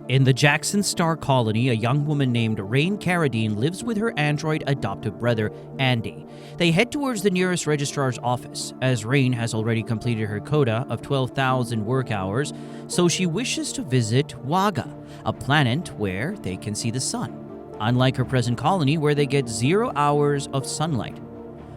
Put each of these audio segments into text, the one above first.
In the Jackson Star colony, a young woman named Rain Carradine lives with her android adoptive brother, Andy. They head towards the nearest registrar's office, as Rain has already completed her quota of 12,000 work hours, so she wishes to visit Waga, a planet where they can see the sun, unlike her present colony where they get 0 hours of sunlight.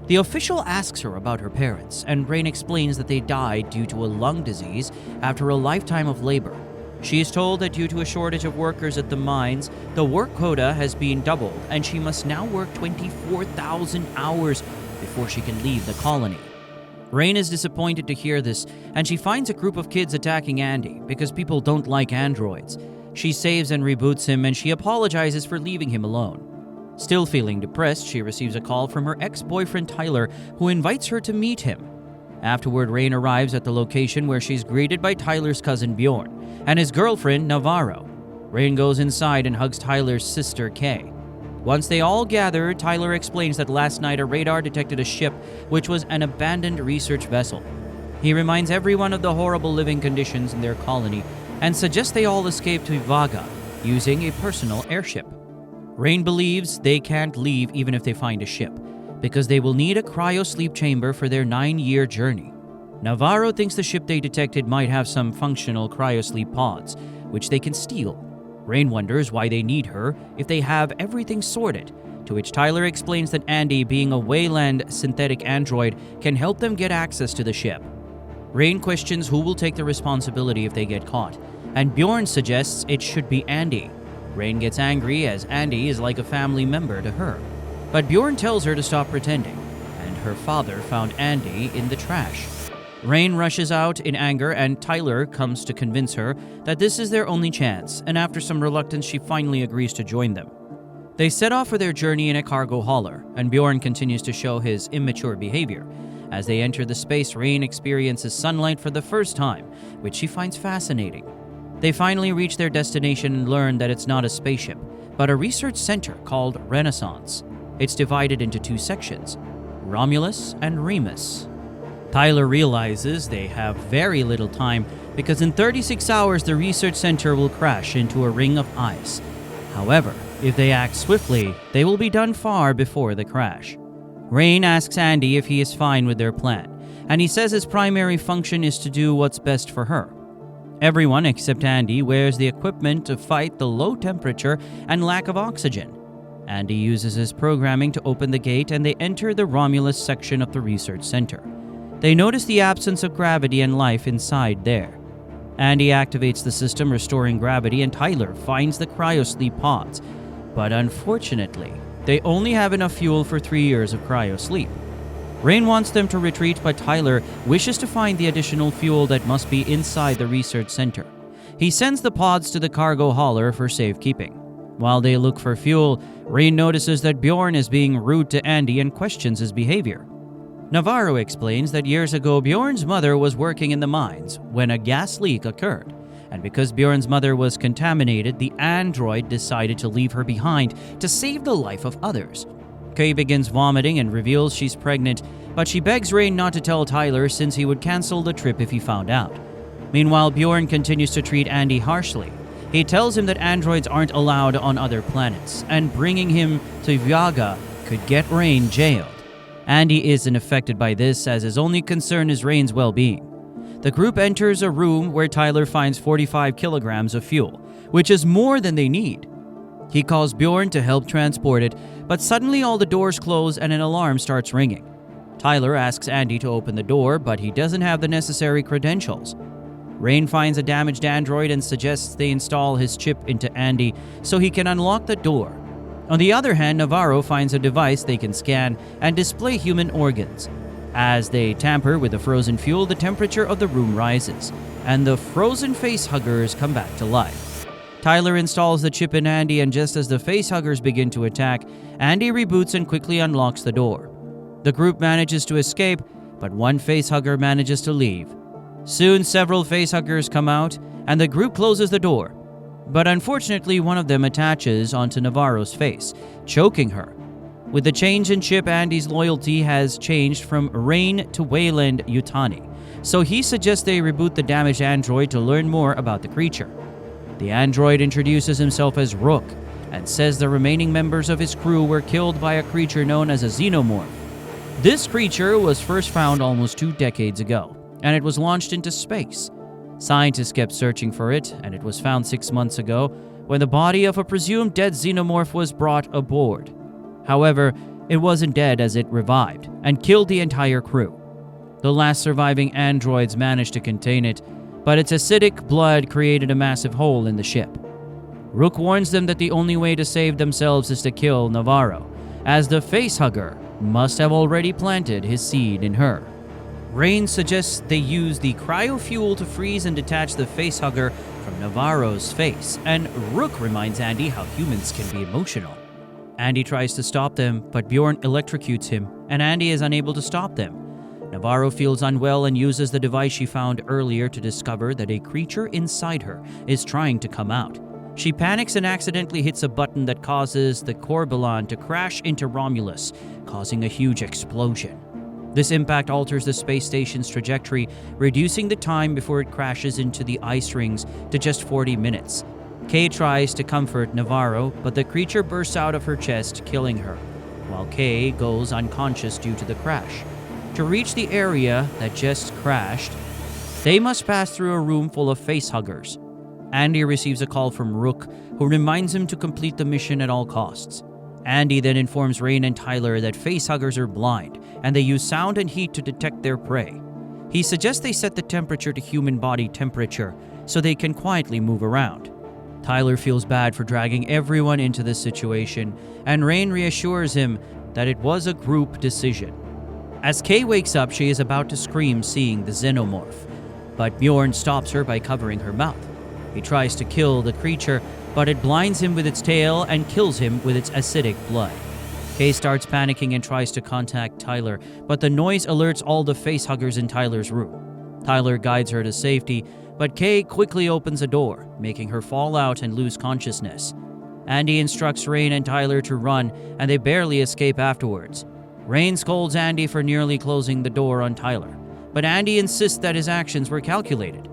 The official asks her about her parents, and Rain explains that they died due to a lung disease after a lifetime of labor. She is told that due to a shortage of workers at the mines, the work quota has been doubled, and she must now work 24,000 hours before she can leave the colony. Rain is disappointed to hear this, and she finds a group of kids attacking Andy because people don't like androids. She saves and reboots him, and she apologizes for leaving him alone. Still feeling depressed, she receives a call from her ex-boyfriend Tyler, who invites her to meet him. Afterward, Rain arrives at the location where she's greeted by Tyler's cousin Bjorn and his girlfriend Navarro. Rain goes inside and hugs Tyler's sister Kay. Once they all gather, Tyler explains that last night a radar detected a ship which was an abandoned research vessel. He reminds everyone of the horrible living conditions in their colony and suggests they all escape to Vaga using a personal airship. Rain believes they can't leave even if they find a ship, because they will need a cryo-sleep chamber for their 9-year journey. Navarro thinks the ship they detected might have some functional cryo-sleep pods, which they can steal. Rain wonders why they need her if they have everything sorted, to which Tyler explains that Andy, being a Wayland synthetic android, can help them get access to the ship. Rain questions who will take the responsibility if they get caught, and Bjorn suggests it should be Andy. Rain gets angry as Andy is like a family member to her. But Bjorn tells her to stop pretending, and her father found Andy in the trash. Rain rushes out in anger, and Tyler comes to convince her that this is their only chance, and after some reluctance, she finally agrees to join them. They set off for their journey in a cargo hauler, and Bjorn continues to show his immature behavior. As they enter the space, Rain experiences sunlight for the first time, which she finds fascinating. They finally reach their destination and learn that it's not a spaceship, but a research center called Renaissance. It's divided into 2 sections, Romulus and Remus. Tyler realizes they have very little time because in 36 hours the research center will crash into a ring of ice. However, if they act swiftly, they will be done far before the crash. Rain asks Andy if he is fine with their plan, and he says his primary function is to do what's best for her. Everyone except Andy wears the equipment to fight the low temperature and lack of oxygen. Andy uses his programming to open the gate, and they enter the Romulus section of the research center. They notice the absence of gravity and life inside there. Andy activates the system, restoring gravity, and Tyler finds the cryosleep pods. But unfortunately, they only have enough fuel for 3 years of cryosleep. Rain wants them to retreat, but Tyler wishes to find the additional fuel that must be inside the research center. He sends the pods to the cargo hauler for safekeeping. While they look for fuel, Rain notices that Bjorn is being rude to Andy and questions his behavior. Navarro explains that years ago Bjorn's mother was working in the mines when a gas leak occurred, and because Bjorn's mother was contaminated, the android decided to leave her behind to save the life of others. Kay begins vomiting and reveals she's pregnant, but she begs Rain not to tell Tyler since he would cancel the trip if he found out. Meanwhile, Bjorn continues to treat Andy harshly. He tells him that androids aren't allowed on other planets, and bringing him to Vaga could get Rain jailed. Andy isn't affected by this, as his only concern is Rain's well-being. The group enters a room where Tyler finds 45 kilograms of fuel, which is more than they need. He calls Bjorn to help transport it, but suddenly all the doors close and an alarm starts ringing. Tyler asks Andy to open the door, but he doesn't have the necessary credentials. Rain finds a damaged android and suggests they install his chip into Andy so he can unlock the door. On the other hand, Navarro finds a device they can scan and display human organs. As they tamper with the frozen fuel, the temperature of the room rises, and the frozen facehuggers come back to life. Tyler installs the chip in Andy, and just as the facehuggers begin to attack, Andy reboots and quickly unlocks the door. The group manages to escape, but one facehugger manages to leave. Soon, several facehuggers come out, and the group closes the door. But unfortunately, one of them attaches onto Navarro's face, choking her. With the change in chip, Andy's loyalty has changed from Rain to Wayland Yutani, so he suggests they reboot the damaged android to learn more about the creature. The android introduces himself as Rook and says the remaining members of his crew were killed by a creature known as a xenomorph. This creature was first found almost 2 decades ago, and it was launched into space. Scientists kept searching for it, and it was found 6 months ago when the body of a presumed dead xenomorph was brought aboard. However, it wasn't dead as it revived and killed the entire crew. The last surviving androids managed to contain it, but its acidic blood created a massive hole in the ship. Rook warns them that the only way to save themselves is to kill Navarro, as the facehugger must have already planted his seed in her. Rain suggests they use the cryofuel to freeze and detach the facehugger from Navarro's face, and Rook reminds Andy how humans can be emotional. Andy tries to stop them, but Bjorn electrocutes him, and Andy is unable to stop them. Navarro feels unwell and uses the device she found earlier to discover that a creature inside her is trying to come out. She panics and accidentally hits a button that causes the Corbelan to crash into Romulus, causing a huge explosion. This impact alters the space station's trajectory, reducing the time before it crashes into the ice rings to just 40 minutes. Kay tries to comfort Navarro, but the creature bursts out of her chest, killing her, while Kay goes unconscious due to the crash. To reach the area that just crashed, they must pass through a room full of facehuggers. Andy receives a call from Rook, who reminds him to complete the mission at all costs. Andy then informs Rain and Tyler that facehuggers are blind, and they use sound and heat to detect their prey. He suggests they set the temperature to human body temperature, so they can quietly move around. Tyler feels bad for dragging everyone into this situation, and Rain reassures him that it was a group decision. As Kay wakes up, she is about to scream seeing the xenomorph, but Bjorn stops her by covering her mouth. He tries to kill the creature, but it blinds him with its tail and kills him with its acidic blood. Kay starts panicking and tries to contact Tyler, but the noise alerts all the facehuggers in Tyler's room. Tyler guides her to safety, but Kay quickly opens a door, making her fall out and lose consciousness. Andy instructs Rain and Tyler to run, and they barely escape afterwards. Rain scolds Andy for nearly closing the door on Tyler, but Andy insists that his actions were calculated.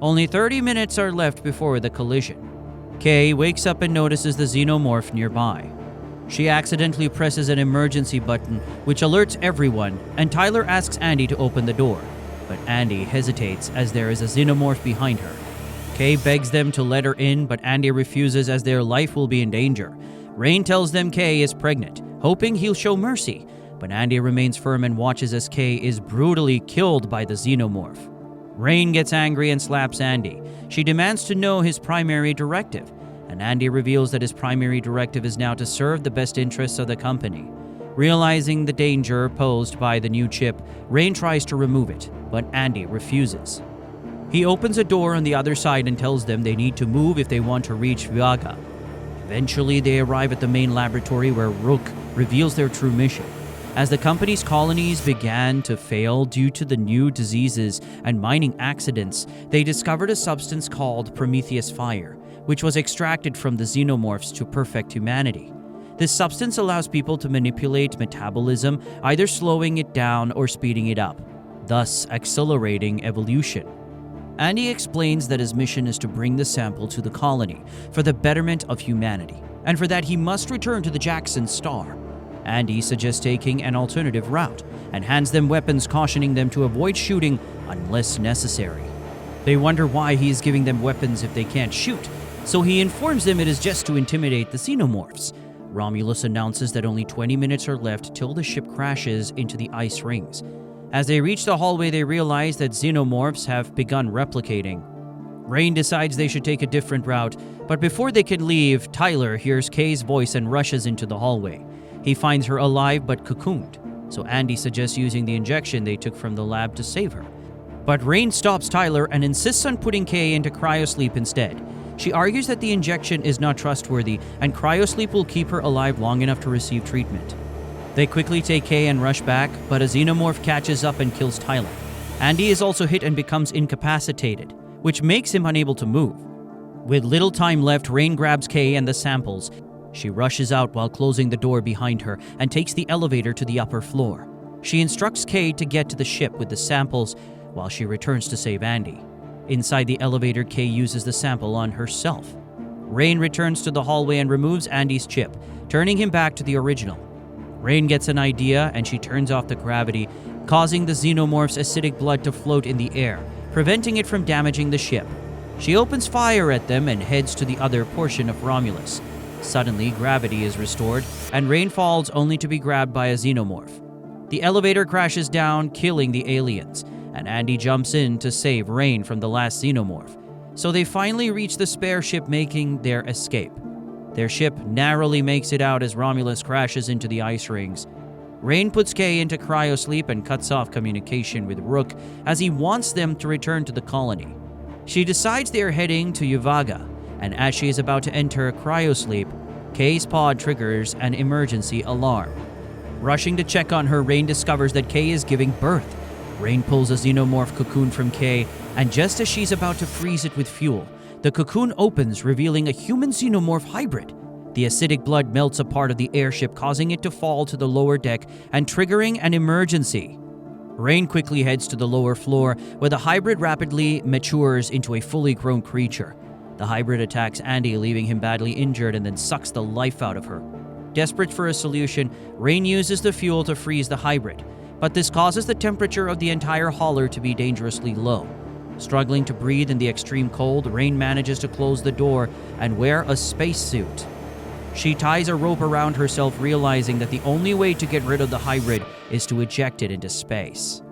Only 30 minutes are left before the collision. Kay wakes up and notices the xenomorph nearby. She accidentally presses an emergency button, which alerts everyone, and Tyler asks Andy to open the door, but Andy hesitates as there is a xenomorph behind her. Kay begs them to let her in, but Andy refuses as their life will be in danger. Rain tells them Kay is pregnant, hoping he'll show mercy, but Andy remains firm and watches as Kay is brutally killed by the xenomorph. Rain gets angry and slaps Andy. She demands to know his primary directive, and Andy reveals that his primary directive is now to serve the best interests of the company. Realizing the danger posed by the new chip, Rain tries to remove it, but Andy refuses. He opens a door on the other side and tells them they need to move if they want to reach Viaga. Eventually, they arrive at the main laboratory where Rook reveals their true mission. As the company's colonies began to fail due to the new diseases and mining accidents, they discovered a substance called Prometheus Fire, which was extracted from the xenomorphs to perfect humanity. This substance allows people to manipulate metabolism, either slowing it down or speeding it up, thus accelerating evolution. Andy explains that his mission is to bring the sample to the colony for the betterment of humanity, and for that he must return to the Jackson star. Andy suggests taking an alternative route and hands them weapons, cautioning them to avoid shooting unless necessary. They wonder why he is giving them weapons if they can't shoot, so he informs them it is just to intimidate the xenomorphs. Romulus announces that only 20 minutes are left till the ship crashes into the ice rings. As they reach the hallway, they realize that xenomorphs have begun replicating. Rain decides they should take a different route, but before they can leave, Tyler hears Kay's voice and rushes into the hallway. He finds her alive but cocooned, so Andy suggests using the injection they took from the lab to save her. But Rain stops Tyler and insists on putting Kay into cryosleep instead. She argues that the injection is not trustworthy and cryosleep will keep her alive long enough to receive treatment. They quickly take Kay and rush back, but a xenomorph catches up and kills Tyler. Andy is also hit and becomes incapacitated, which makes him unable to move. With little time left, Rain grabs Kay and the samples. She rushes out while closing the door behind her and takes the elevator to the upper floor. She instructs Kay to get to the ship with the samples while she returns to save Andy. Inside the elevator, Kay uses the sample on herself. Rain returns to the hallway and removes Andy's chip, turning him back to the original. Rain gets an idea and she turns off the gravity, causing the xenomorph's acidic blood to float in the air, preventing it from damaging the ship. She opens fire at them and heads to the other portion of Romulus. Suddenly, gravity is restored, and Rain falls only to be grabbed by a xenomorph. The elevator crashes down, killing the aliens, and Andy jumps in to save Rain from the last xenomorph. So they finally reach the spare ship, making their escape. Their ship narrowly makes it out as Romulus crashes into the ice rings. Rain puts Kay into cryosleep and cuts off communication with Rook as he wants them to return to the colony. She decides they are heading to Yuvaga, and as she is about to enter cryosleep, Kay's pod triggers an emergency alarm. Rushing to check on her, Rain discovers that Kay is giving birth. Rain pulls a xenomorph cocoon from Kay, and just as she's about to freeze it with fuel, the cocoon opens, revealing a human xenomorph hybrid. The acidic blood melts a part of the airship, causing it to fall to the lower deck and triggering an emergency. Rain quickly heads to the lower floor, where the hybrid rapidly matures into a fully grown creature. The hybrid attacks Andy, leaving him badly injured, and then sucks the life out of her. Desperate for a solution, Rain uses the fuel to freeze the hybrid, but this causes the temperature of the entire hauler to be dangerously low. Struggling to breathe in the extreme cold, Rain manages to close the door and wear a spacesuit. She ties a rope around herself, realizing that the only way to get rid of the hybrid is to eject it into space.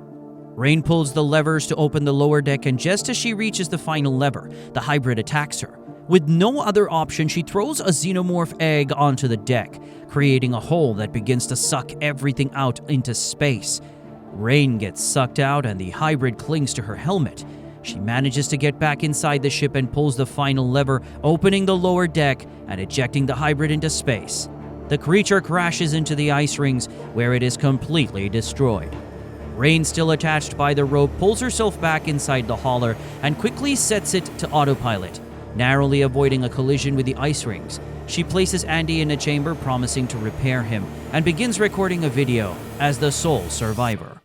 Rain pulls the levers to open the lower deck, and just as she reaches the final lever, the hybrid attacks her. With no other option, she throws a xenomorph egg onto the deck, creating a hole that begins to suck everything out into space. Rain gets sucked out, and the hybrid clings to her helmet. She manages to get back inside the ship and pulls the final lever, opening the lower deck and ejecting the hybrid into space. The creature crashes into the ice rings, where it is completely destroyed. Rain, still attached by the rope, pulls herself back inside the hauler and quickly sets it to autopilot, narrowly avoiding a collision with the ice rings. She places Andy in a chamber, promising to repair him, and begins recording a video as the sole survivor.